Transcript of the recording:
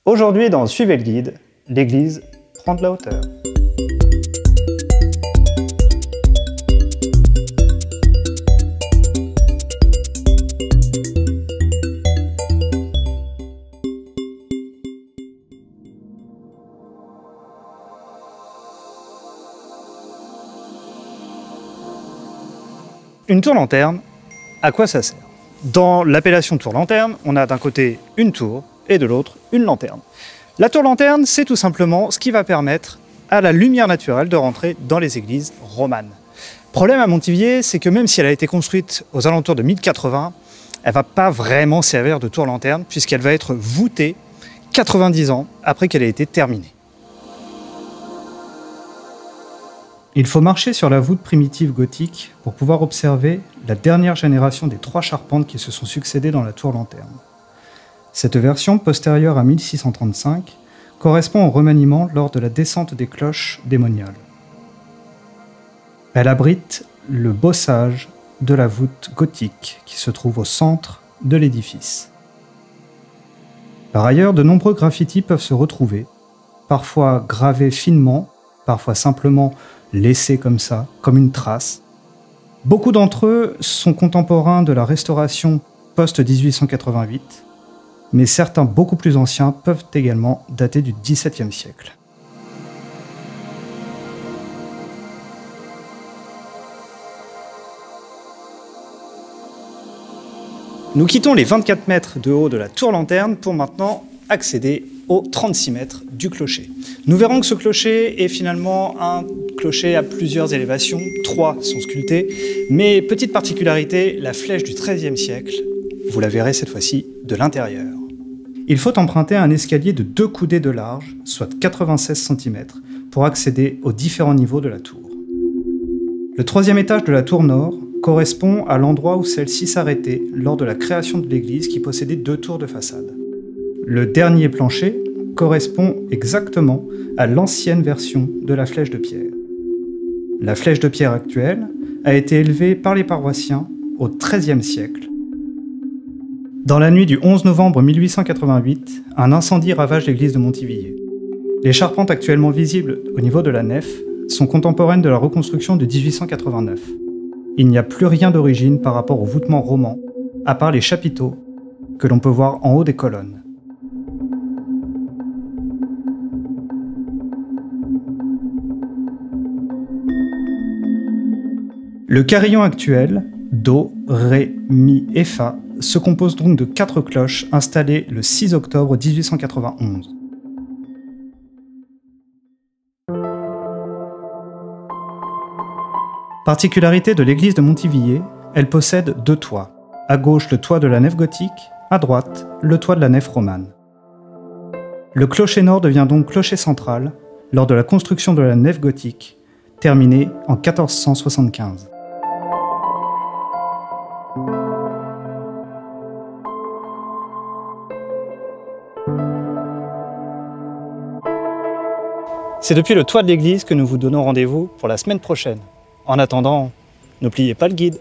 Aujourd'hui dans Suivez le guide, l'église prend de la hauteur. Une tour-lanterne, à quoi ça sert? Dans l'appellation tour-lanterne, on a d'un côté une tour et de l'autre une lanterne. La tour-lanterne, c'est tout simplement ce qui va permettre à la lumière naturelle de rentrer dans les églises romanes. Problème à Montivier, c'est que même si elle a été construite aux alentours de 1080, elle ne va pas vraiment servir de tour-lanterne puisqu'elle va être voûtée 90 ans après qu'elle ait été terminée. Il faut marcher sur la voûte primitive gothique pour pouvoir observer la dernière génération des 3 charpentes qui se sont succédées dans la tour-lanterne. Cette version, postérieure à 1635, correspond au remaniement lors de la descente des cloches démoniales. Elle abrite le bossage de la voûte gothique qui se trouve au centre de l'édifice. Par ailleurs, de nombreux graffitis peuvent se retrouver, parfois gravés finement, parfois simplement laissés comme ça, comme une trace. Beaucoup d'entre eux sont contemporains de la restauration post-1888, mais certains beaucoup plus anciens peuvent également dater du XVIIe siècle. Nous quittons les 24 mètres de haut de la tour-lanterne pour maintenant accéder aux 36 mètres du clocher. Nous verrons que ce clocher est finalement un clocher à plusieurs élévations, 3 sont sculptés, mais petite particularité, la flèche du XIIIe siècle, vous la verrez cette fois-ci de l'intérieur. Il faut emprunter un escalier de 2 coudées de large, soit 96 cm, pour accéder aux différents niveaux de la tour. Le 3e étage de la tour nord correspond à l'endroit où celle-ci s'arrêtait lors de la création de l'église qui possédait 2 tours de façade. Le dernier plancher correspond exactement à l'ancienne version de la flèche de pierre. La flèche de pierre actuelle a été élevée par les paroissiens au XIIIe siècle. Dans la nuit du 11 novembre 1888, un incendie ravage l'église de Montivier. Les charpentes actuellement visibles au niveau de la nef sont contemporaines de la reconstruction de 1889. Il n'y a plus rien d'origine par rapport au voûtement roman, à part les chapiteaux que l'on peut voir en haut des colonnes. Le carillon actuel, Do, Ré, Mi et Fa, se compose donc de 4 cloches installées le 6 octobre 1891. Particularité de l'église de Montivier, elle possède 2 toits. À gauche, le toit de la nef gothique, à droite, le toit de la nef romane. Le clocher nord devient donc clocher central lors de la construction de la nef gothique, terminée en 1475. C'est depuis le toit de l'église que nous vous donnons rendez-vous pour la semaine prochaine. En attendant, n'oubliez pas le guide.